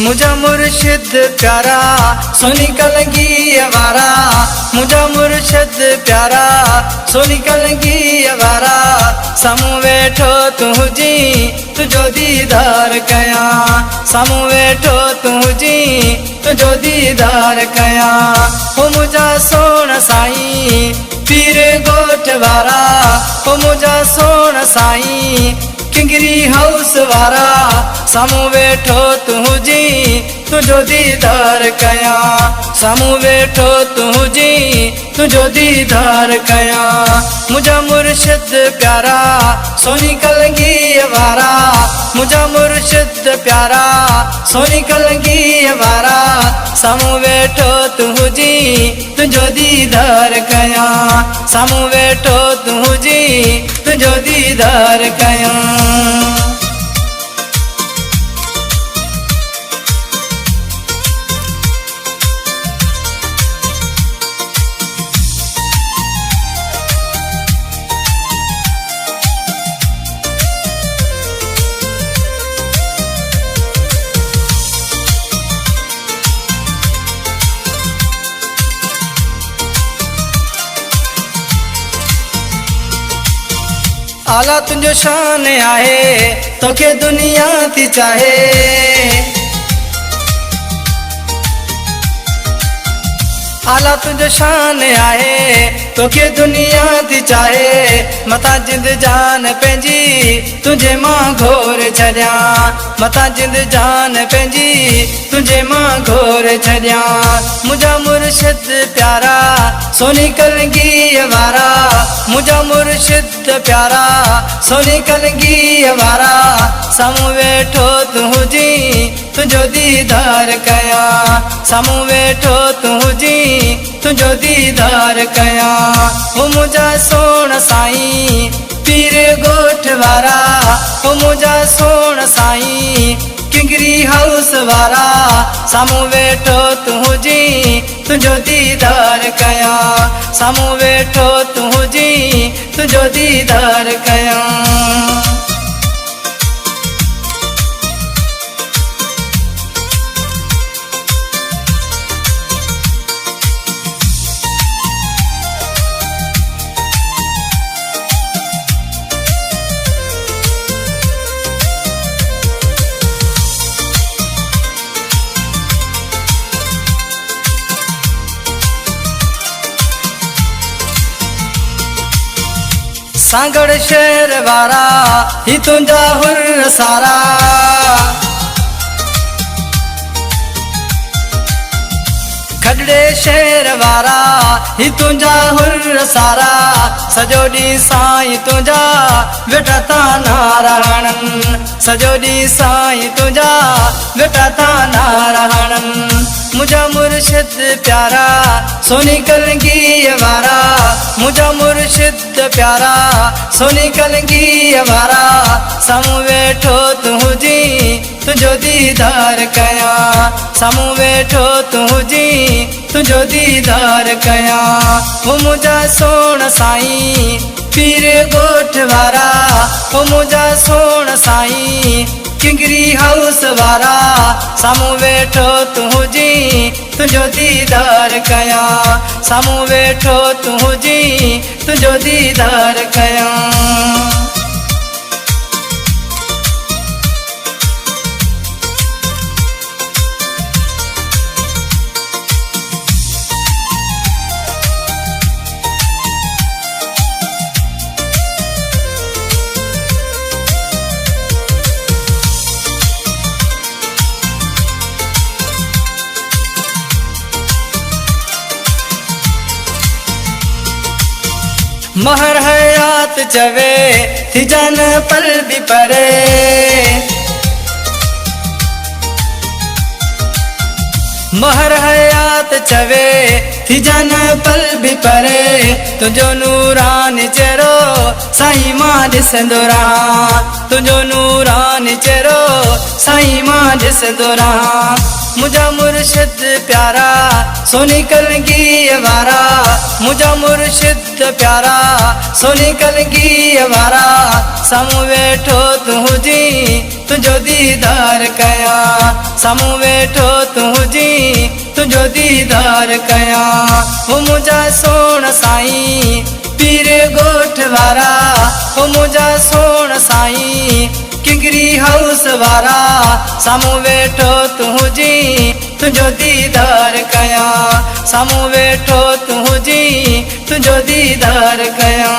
मुझा मुर्शिद प्यारा सोनी कलंगी अवारा, मुझा मुर्शिद प्यारा सोनी कलंगी अवारा। सामू वेठो तुझी तुझो दीदार कया, सामू वेठो तुझी तुझो दीदार कया। हो मुझा सोण साईं पीर गोठ वारा, हो मुझा सोण साईं किंगरी हाउस वारा। सामू वेठो तुझी तुझो दीदार कया, सामू वेठो तुझी तुझो दीदार कया। मुझा मुर्शिद प्यारा सोनी कलंगी अवारा, मुझा मुर्शिद प्यारा सोनी कलंगी अवारा। सामू वेठो तुझी तुझो दीदार कया, सामू वेठो तुझी तुझो दीदार कया। आला तुझो शान आहे तोखे दुनिया थी चाहे, आला तुझो शान आहे तोखे दुनिया थी चाहे। मता जिंद जान पंहिंजी तुझे मां घोर छॾिया, मता जिंद जान पंहिंजी तुझे मां घोर छॾिया। मुझा मुर्शिद प्यारा सोनी कलंगी अवारा, मुझा मुर्शिद प्यारा सोनी कलंगी अवारा। सामू वेठो तुझी तुझो दीदार कया, सामू वेठो तुझी तुझो दीदार कया। हो मुझा सोण साईं पीर गोठ वारा, हो मुझा सोण साईं किंगरी हाउस वारा। सामू वेठो तुझी तुझो दीदार कया, सामू वेठो तुझी तुझो दीदार कया। सांगड़ शहर वारा ही तुझा हुर सारा, खडड़े शहर वारा ही तुझा हुर सारा। सजो डी साईं तुझा वेठा था नारायणन, सजो डी साईं तुझा वेठा था नारायणन। मुझा मुर्शिद प्यारा सोनी कलंगी अवारा, मुझा मुर्शिद प्यारा सोनी कलंगी अवारा। सामू वेठो तुझी तुझो दीदार कया, सामू वेठो तुझी तुझो दीदार कया। वो मुझा सोण साईं पीर गोठ वारा, वो मुझा सोण साईं किंगरी हाउस वारा। सामू वेठो तुझी तुझो दीदार कया, सामू वेठो तुझी तुझो दीदार कया। महर हयात चवे थी जन पल भी परे, महर हयात चवे थी जन पल भी परे। तुझो नूरान चेरो साईं मां ॾिसंदो रहां, तुझो नूरान चेरो साईं मां ॾिसंदो रहां। मुझा मुर्शिद प्यारा सोनी कलंगी अवारा, मुझा मुर्शिद प्यारा सोनी कलंगी अवारा। सामू वेठो तुझी तुझो दीदार कया सामू वेठो तुझी तुझो दीदार कया हो मुझा सोण साईं पीर गोठ वारा हो मुझा सोण साईं किंगरी हाउस वारा सामू वेठो तुझी तुझो दीदार कया सामू वेठो तुझी तुझो दीदार कया।